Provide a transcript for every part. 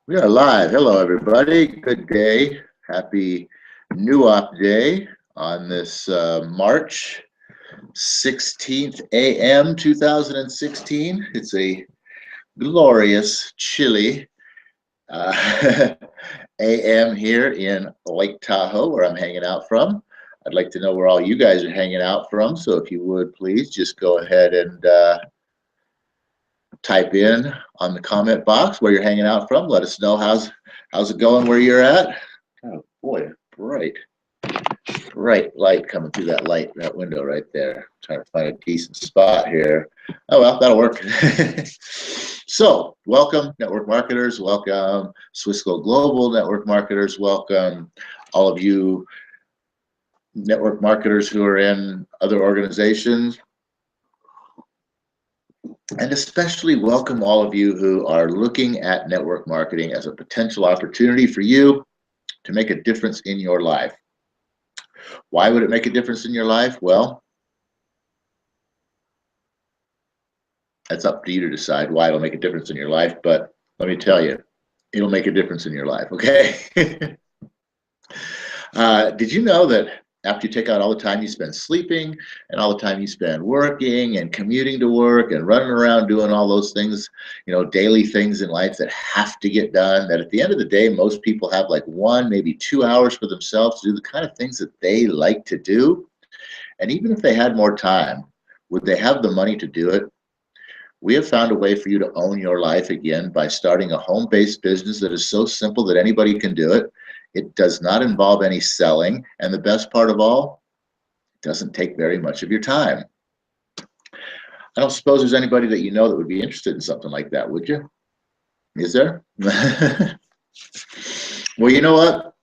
We are live. Hello, everybody. Good day. Happy Newopday on this March 16th a.m. 2016. It's a glorious, chilly a.m. here in Lake Tahoe, where I'm hanging out from. I'd like to know where all you guys are hanging out from. So if you would, please just go ahead and type in on the comment box where you're hanging out from. Let us know how's it going where you're at. Oh boy, bright light coming through that window right there. Trying to find a decent spot here. Oh well, that'll work. So welcome network marketers, welcome Swissco Global network marketers, welcome all of you network marketers who are in other organizations. And especially welcome all of you who are looking at network marketing as a potential opportunity for you to make a difference in your life. Why would it make a difference in your life? Well, that's up to you to decide why it'll make a difference in your life, but let me tell you, it'll make a difference in your life, okay? Did you know that after you take out all the time you spend sleeping and all the time you spend working and commuting to work and running around doing all those things, you know, daily things in life that have to get done, that at the end of the day, most people have like 1, maybe 2 hours for themselves to do the kind of things that they like to do? And even if they had more time, would they have the money to do it? We have found a way for you to own your life again by starting a home-based business that is so simple that anybody can do it. It does not involve any selling, and the best part of all, it doesn't take very much of your time. I don't suppose there's anybody that you know that would be interested in something like that, would you? Is there? Well, you know what?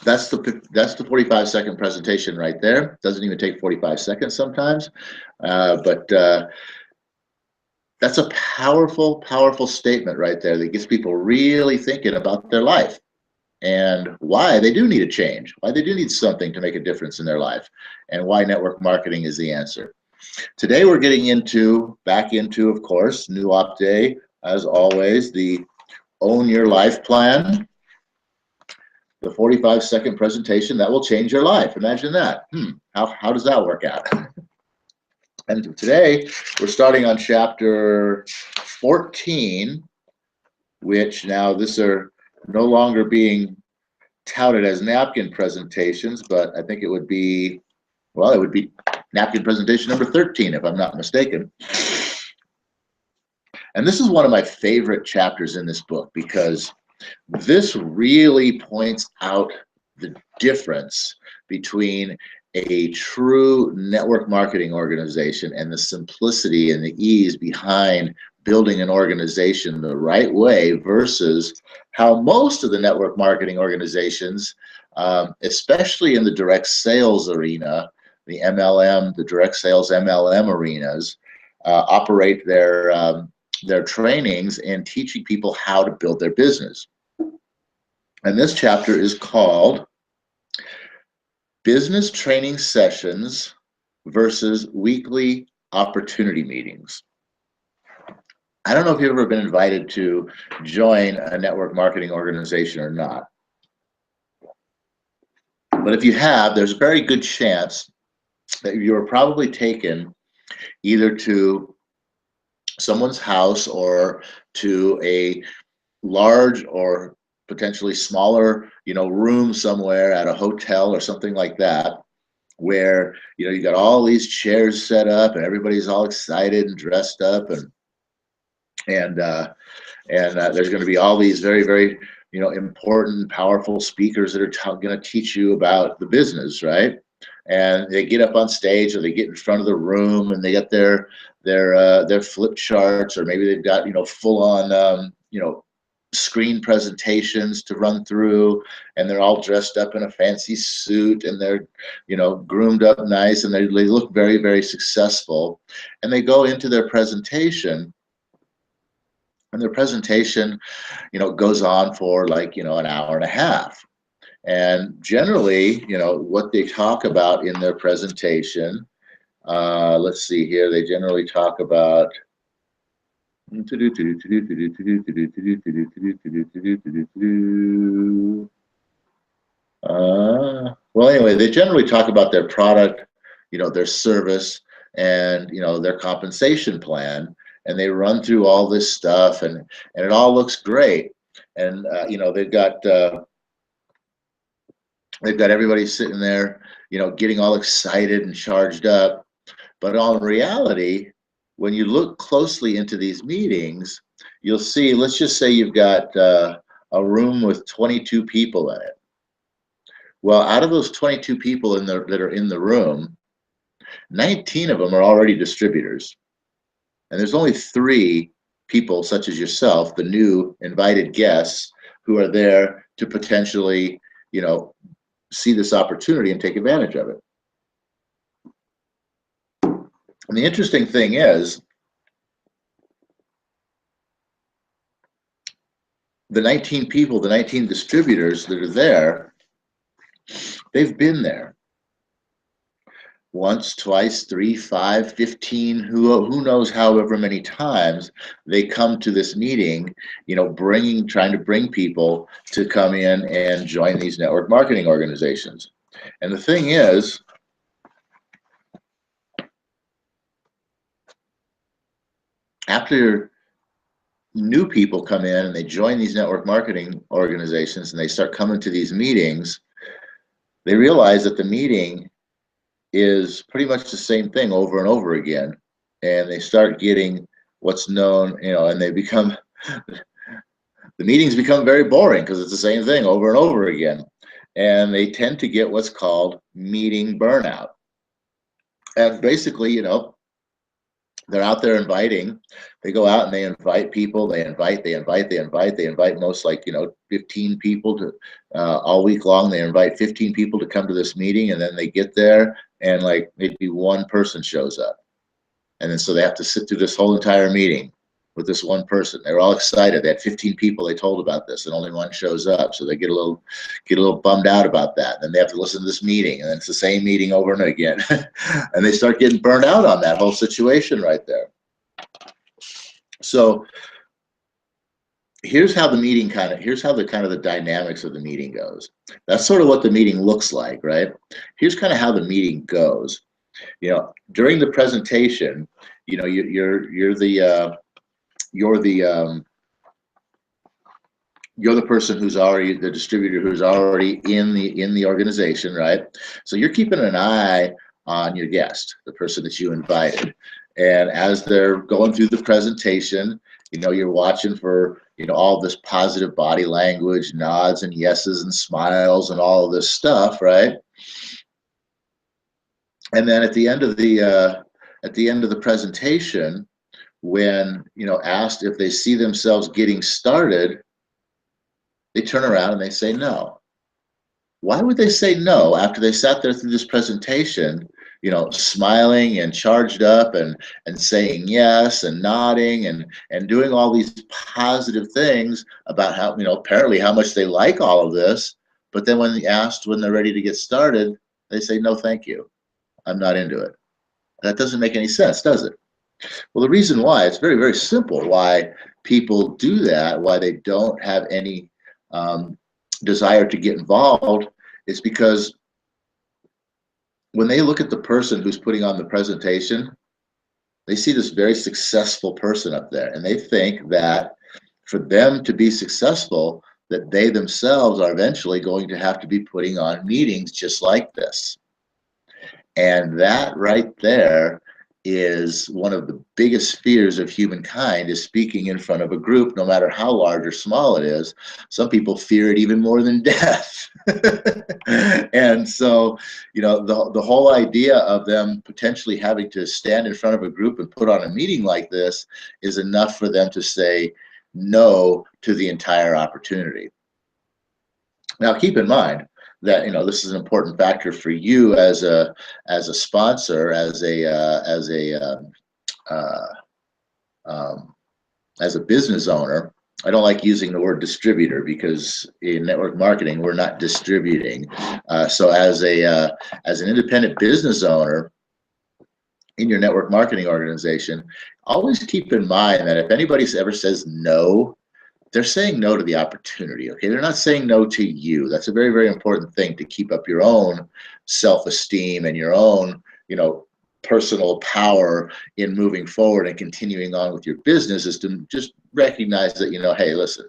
That's the 45-second presentation right there. Doesn't even take 45 seconds sometimes, but that's a powerful, powerful statement right there that gets people really thinking about their life and why they do need a change, why they do need something to make a difference in their life, and why network marketing is the answer. Today we're getting back into, of course, Newopday, as always, the Own Your Life plan, the 45-second presentation that will change your life. Imagine that. How does that work out? And today we're starting on chapter 14, which now this are no longer being touted as napkin presentations, but I think it would be, well, it would be napkin presentation number 13, if I'm not mistaken. And this is one of my favorite chapters in this book because this really points out the difference between a true network marketing organization and the simplicity and the ease behind building an organization the right way versus how most of the network marketing organizations, especially in the direct sales arena, the MLM, the direct sales MLM arenas, operate their trainings and teaching people how to build their business. And this chapter is called Business Training Sessions versus Weekly Opportunity Meetings. I don't know if you've ever been invited to join a network marketing organization or not. But if you have, there's a very good chance that you're probably taken either to someone's house or to a large or potentially smaller, room somewhere at a hotel or something like that, where, you got all these chairs set up and everybody's all excited and dressed up and there's going to be all these very, very, important, powerful speakers that are going to teach you about the business, right? And they get up on stage or they get in front of the room and they get their flip charts, or maybe they've got, full on, screen presentations to run through, and they're all dressed up in a fancy suit and they're, groomed up nice, and they look very, very successful. And they go into their presentation, and their presentation, goes on for like, an hour and a half. And generally, what they talk about in their presentation, let's see here, they generally talk about Well, anyway, they generally talk about their product, their service, and their compensation plan, and they run through all this stuff, and it all looks great, and they've got everybody sitting there, getting all excited and charged up, but in reality, when you look closely into these meetings, you'll see. Let's just say you've got a room with 22 people in it. Well, out of those 22 people that are in the room, 19 of them are already distributors. And there's only 3 people, such as yourself, the new invited guests, who are there to potentially, see this opportunity and take advantage of it. And the interesting thing is, the 19 people, the 19 distributors that are there, they've been there once, twice, 3, 5, 15, who knows, however many times they come to this meeting, trying to bring people to come in and join these network marketing organizations. And the thing is, after new people come in and they join these network marketing organizations and they start coming to these meetings, they realize that the meeting is pretty much the same thing over and over again, and they start getting what's known, and they become the meetings become very boring because it's the same thing over and over again, and they tend to get what's called meeting burnout. And basically, they're out there inviting. They go out and they invite people. They invite most, 15 people to all week long. They invite 15 people to come to this meeting, and then they get there and maybe one person shows up. And then so they have to sit through this whole entire meeting with this one person. They were all excited. They had 15 people they told about this, and only one shows up. So they get a little bummed out about that. Then they have to listen to this meeting, and then it's the same meeting over and again. And they start getting burned out on that whole situation right there. So here's how the meeting the dynamics of the meeting goes. That's sort of what the meeting looks like, right? Here's kind of how the meeting goes. During the presentation, you're the person who's already the distributor, who's already in the organization, right? So you're keeping an eye on your guest, the person that you invited, and as they're going through the presentation, you're watching for all this positive body language, nods and yeses and smiles and all of this stuff, right? And then at the end of the presentation, when asked if they see themselves getting started, they turn around and they say no. Why would they say no after they sat there through this presentation, smiling and charged up and saying yes and nodding and doing all these positive things about how, apparently how much they like all of this, but then when they're ready to get started, they say no, thank you, I'm not into it. That doesn't make any sense, does it? Well, the reason why, it's very, very simple why people do that, why they don't have any desire to get involved, is because when they look at the person who's putting on the presentation, they see this very successful person up there, and they think that for them to be successful, that they themselves are eventually going to have to be putting on meetings just like this. And that right there is one of the biggest fears of humankind, is speaking in front of a group, no matter how large or small it is. Some people fear it even more than death. And so, the whole idea of them potentially having to stand in front of a group and put on a meeting like this is enough for them to say no to the entire opportunity. Now, keep in mind that this is an important factor for you as a sponsor, as a business owner. I don't like using the word distributor, because in network marketing we're not distributing. So as an independent business owner, in your network marketing organization, always keep in mind that if anybody ever says no, they're saying no to the opportunity. Okay, they're not saying no to you. That's a very, very important thing to keep up your own self-esteem and your own, personal power in moving forward and continuing on with your business, is to just recognize that, hey, listen,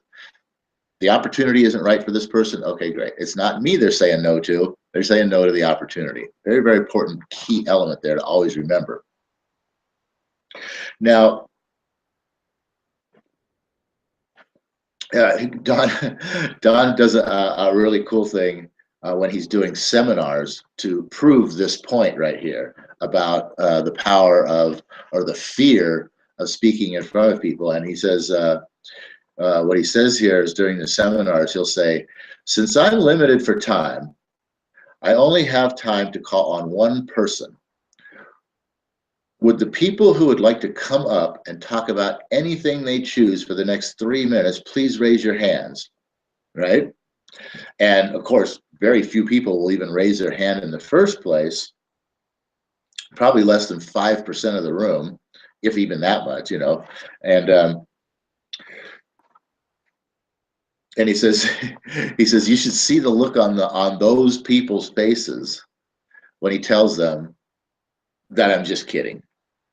the opportunity isn't right for this person. Okay, great. It's not me they're saying no to. They're saying no to the opportunity. Very, very important key element there to always remember. Now, Don does a really cool thing when he's doing seminars to prove this point right here about the power of, or the fear of, speaking in front of people. And he says, what he says here is, during the seminars, he'll say, since I'm limited for time, I only have time to call on one person. Would the people who would like to come up and talk about anything they choose for the next 3 minutes, please raise your hands, right? And of course, very few people will even raise their hand in the first place, probably less than 5% of the room, if even that much, and he says, you should see the look on those people's faces when he tells them that I'm just kidding.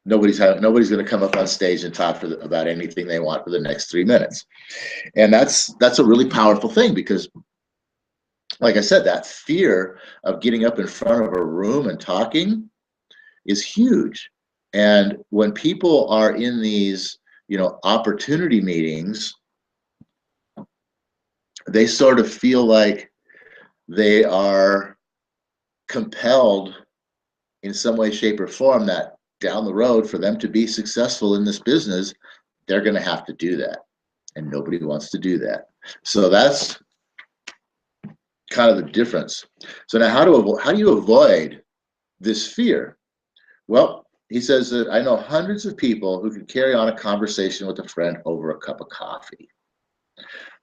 Nobody's going to come up on stage and talk about anything they want for the next 3 minutes. And that's a really powerful thing, because, like I said, that fear of getting up in front of a room and talking is huge. And when people are in these, opportunity meetings, they sort of feel like they are compelled in some way, shape, or form that down the road, for them to be successful in this business, they're going to have to do that. And nobody wants to do that. So that's kind of the difference. So now, how do you avoid this fear? Well, he says that I know hundreds of people who can carry on a conversation with a friend over a cup of coffee.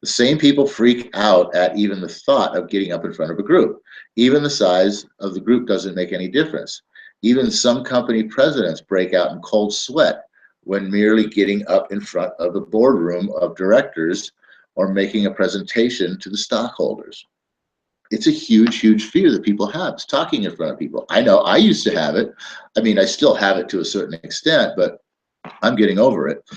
The same people freak out at even the thought of getting up in front of a group. Even the size of the group doesn't make any difference. Even some company presidents break out in cold sweat when merely getting up in front of the boardroom of directors or making a presentation to the stockholders. It's a huge, huge fear that people have, is talking in front of people. I know I used to have it. I mean, I still have it to a certain extent, but I'm getting over it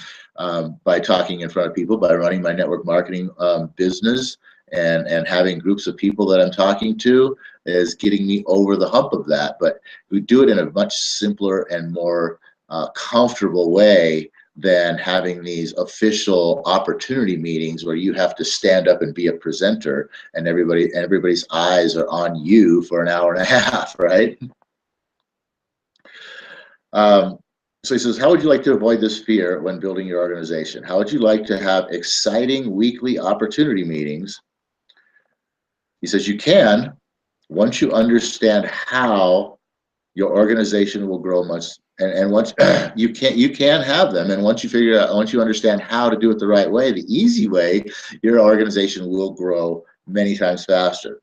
by talking in front of people, by running my network marketing business, and having groups of people that I'm talking to is getting me over the hump of that. But we do it in a much simpler and more comfortable way than having these official opportunity meetings where you have to stand up and be a presenter, and everybody's eyes are on you for an hour and a half, right? So he says, how would you like to avoid this fear when building your organization? How would you like to have exciting weekly opportunity meetings? He says, you can, once you understand how your organization will grow much, and once you can have them, and once you understand how to do it the right way, the easy way, your organization will grow many times faster.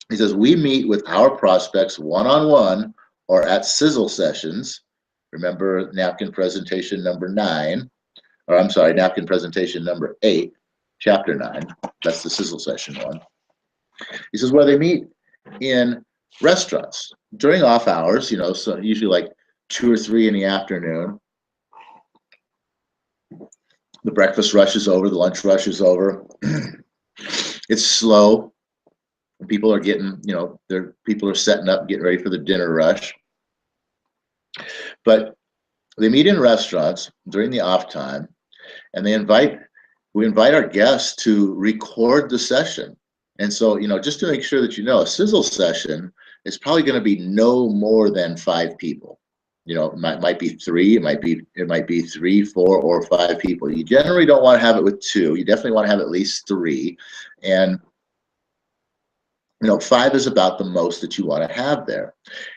He says, we meet with our prospects one-on-one or at sizzle sessions. Remember napkin presentation number 9, or I'm sorry, napkin presentation number 8, chapter 9. That's the sizzle session one. He says, where they meet in restaurants during off hours, so usually like 2 or 3 in the afternoon. The breakfast rush is over, the lunch rush is over. It's slow. People are getting, people are setting up, getting ready for the dinner rush. But they meet in restaurants during the off time, and we invite our guests to record the session. And so, just to make sure that a sizzle session is probably going to be no more than 5 people. It might be 3, it might be 3, 4, or 5 people. You generally don't want to have it with 2. You definitely want to have at least 3. And 5 is about the most that you want to have there.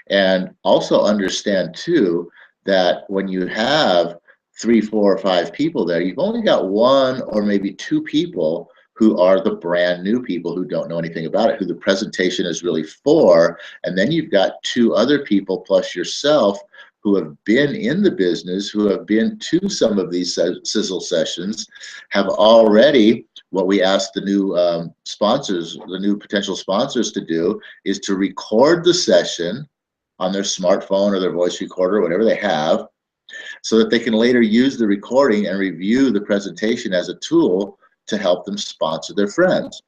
And also understand too that when you have 3, 4, or 5 people there, you've only got 1 or maybe 2 people who are the brand new people who don't know anything about it, who the presentation is really for. And then you've got 2 other people plus yourself who have been in the business, who have been to some of these sizzle sessions, have already, what we ask the new sponsors, the new potential sponsors to do, is to record the session on their smartphone or their voice recorder, whatever they have, so that they can later use the recording and review the presentation as a tool to help them sponsor their friends.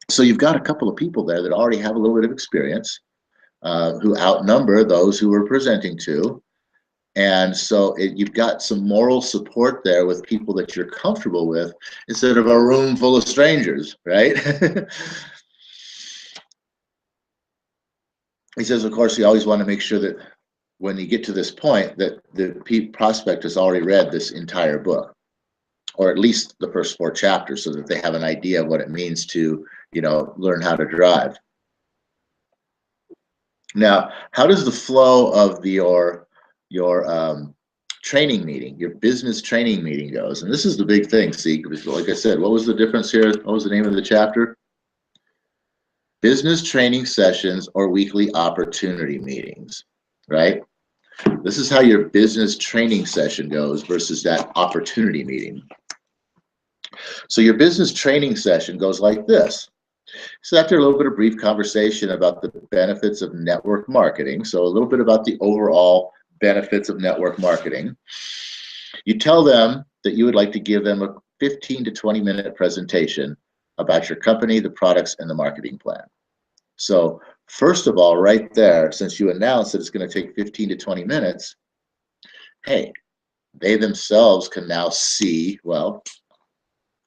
So you've got a couple of people there that already have a little bit of experience, who outnumber those who we're presenting to. And so you've got some moral support there with people that you're comfortable with instead of a room full of strangers, right? He says, of course, you always want to make sure that when you get to this point that the prospect has already read this entire book, or at least the first 4 chapters, so that they have an idea of what it means to, you know, learn how to drive. Now, how does the flow of your training meeting, your business training meeting goes? And this is the big thing, see, because like I said, what was the difference here? What was the name of the chapter? Business training sessions or weekly opportunity meetings, right? This is how your business training session goes versus that opportunity meeting. So your business training session goes like this. So after a little bit of brief conversation about the benefits of network marketing, so a little bit about the overall benefits of network marketing, you tell them that you would like to give them a 15 to 20 minute presentation about your company, the products, and the marketing plan. So first of all, right there, since you announced that it's going to take 15 to 20 minutes, hey, they themselves can now see, well,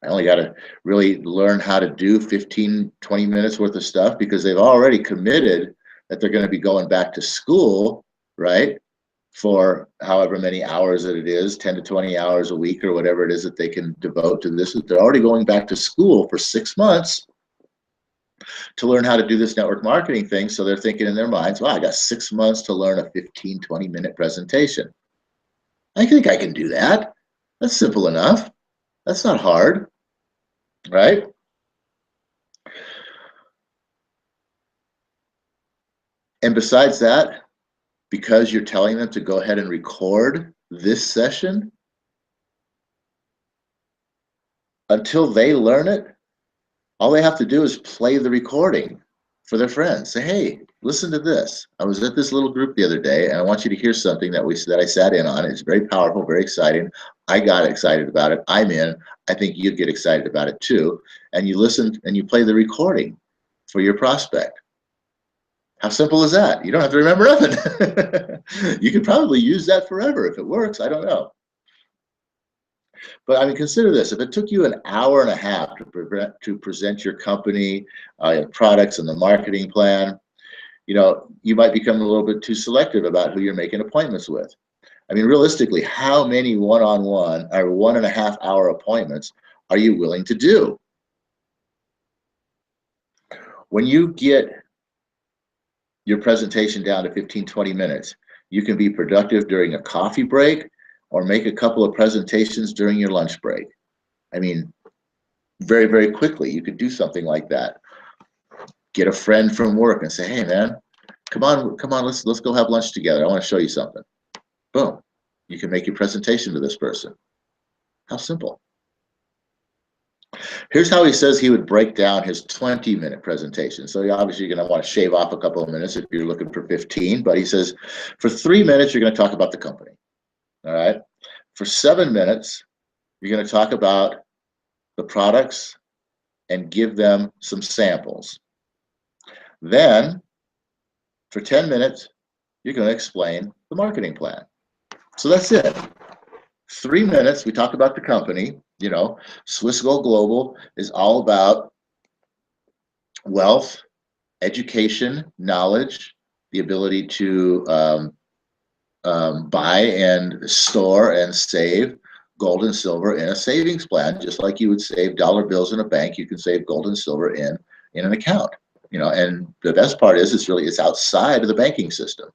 I only got to really learn how to do 15, 20 minutes worth of stuff because they've already committed that they're going to be going back to school, right? For however many hours that it is, 10 to 20 hours a week or whatever it is that they can devote to this. They're already going back to school for 6 months to learn how to do this network marketing thing. So they're thinking in their minds, wow, I got 6 months to learn a 15, 20 minute presentation. I think I can do that. That's simple enough. That's not hard, right? And besides that, because you're telling them to go ahead and record this session, until they learn it, all they have to do is play the recording for their friends. Say, hey, listen to this. I was at this little group the other day, and I want you to hear something that I sat in on. It's very powerful, very exciting. I got excited about it. I'm in. I think you'd get excited about it too. And you listen and you play the recording for your prospect. How simple is that? You don't have to remember nothing. You could probably use that forever if it works. I don't know. But I mean, consider this. If it took you an hour and a half to present your company, your products, and the marketing plan, you know, you might become a little bit too selective about who you're making appointments with. I mean, realistically, how many one-on-one or 1.5 hour appointments are you willing to do? When you get your presentation down to 15, 20 minutes, you can be productive during a coffee break or make a couple of presentations during your lunch break. I mean, very, very quickly, you could do something like that. Get a friend from work and say, hey man, come on, let's go have lunch together. I want to show you something. Boom. You can make your presentation to this person. How simple. Here's how he says he would break down his 20-minute presentation. So obviously you're going to want to shave off a couple of minutes if you're looking for 15, but he says for 3 minutes, you're going to talk about the company. All right. For 7 minutes, you're going to talk about the products and give them some samples. Then for 10 minutes, you're going to explain the marketing plan. So that's it. 3 minutes, we talk about the company. You know, Swiss Gold Global is all about wealth, education, knowledge, the ability to buy and store and save gold and silver in a savings plan, just like you would save dollar bills in a bank. You can save gold and silver in an account. You know, and the best part is it's outside of the banking system.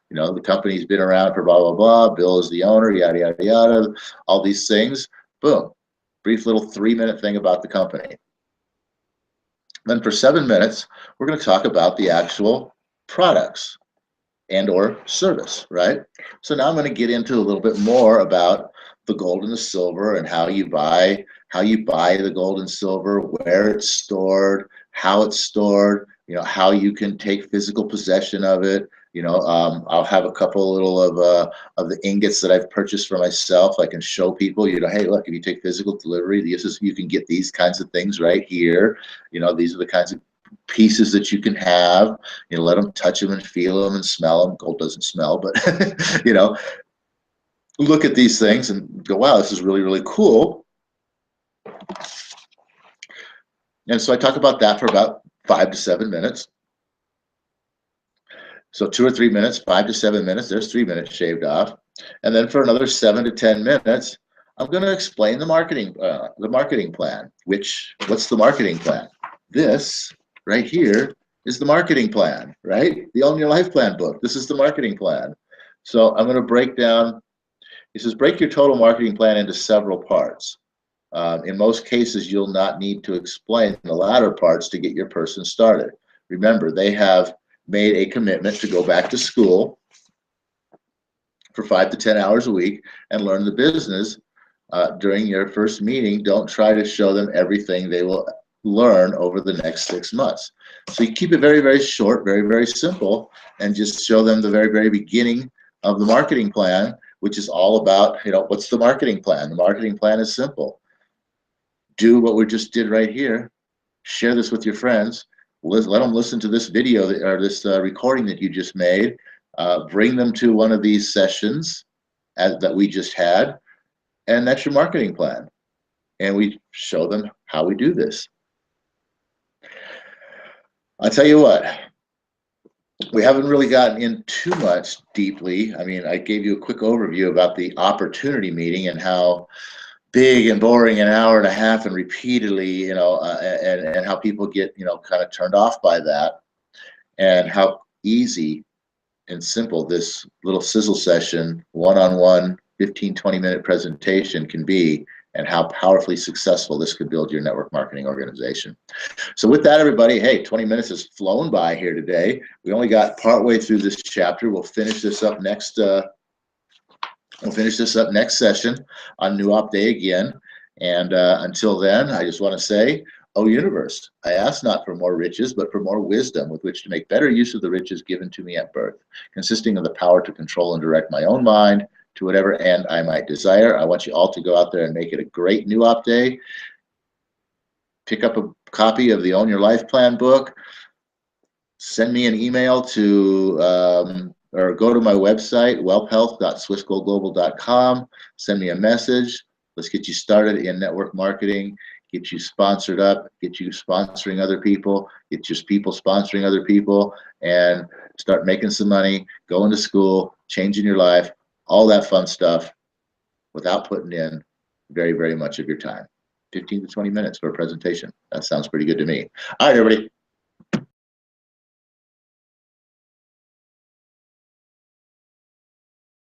You know, the company's been around for blah, blah, blah. Bill is the owner, yada, yada, yada, all these things. Boom. Brief little 3-minute thing about the company. Then for 7 minutes, we're going to talk about the actual products. and or service, right? So now I'm going to get into a little bit more about the gold and the silver and how you buy the gold and silver, where it's stored, how it's stored, how you can take physical possession of it. I'll have a couple little of the ingots that I've purchased for myself. I can show people, hey, look, if you take physical delivery, you can get these kinds of things right here. These are the kinds of pieces that you can have. Let them touch them and feel them and smell them. Gold doesn't smell, but look at these things and go, wow, this is really, really cool. And so I talk about that for about 5 to 7 minutes. So 2 or 3 minutes, 5 to 7 minutes, there's 3 minutes shaved off. And then for another 7 to 10 minutes, I'm going to explain the marketing plan. What's the marketing plan? This right here is the marketing plan, right? The Own Your Life Plan book. This is the marketing plan. So I'm going to break down, he says, break your total marketing plan into several parts. In most cases, you'll not need to explain the latter parts to get your person started. Remember, they have made a commitment to go back to school for 5 to 10 hours a week and learn the business. During your first meeting, don't try to show them everything they will learn over the next 6 months. So you keep it very, very short, very, very simple, and just show them the very, very beginning of the marketing plan, which is all about, what's the marketing plan? The marketing plan is simple. Do what we just did right here. Share this with your friends. Let them listen to this video or this recording that you just made. Bring them to one of these sessions that we just had, and that's your marketing plan. And we show them how we do this. I'll tell you what, we haven't really gotten in too much deeply. I mean, I gave you a quick overview about the opportunity meeting and how big and boring an hour and a half and repeatedly, and how people get, kind of turned off by that, and how easy and simple this little sizzle session, one-on-one, 15-20 minute presentation can be, and how powerfully successful this could build your network marketing organization. So with that, everybody, hey, 20 minutes has flown by here today. We only got partway through this chapter. We'll finish this up next session on Newopday again. And until then, I just want to say, O universe, I ask not for more riches, but for more wisdom with which to make better use of the riches given to me at birth, consisting of the power to control and direct my own mind to whatever end I might desire. I want you all to go out there and make it a great Newopday. Pick up a copy of the Own Your Life Plan book. Send me an email to or go to my website, wealthhealth.swissgoldglobal.com. Send me a message. Let's get you started in network marketing, get you sponsored up, get you sponsoring other people, get your people sponsoring other people, and start making some money, going to school, changing your life, all that fun stuff without putting in very, very much of your time. 15 to 20 minutes for a presentation. That sounds pretty good to me. All right, everybody.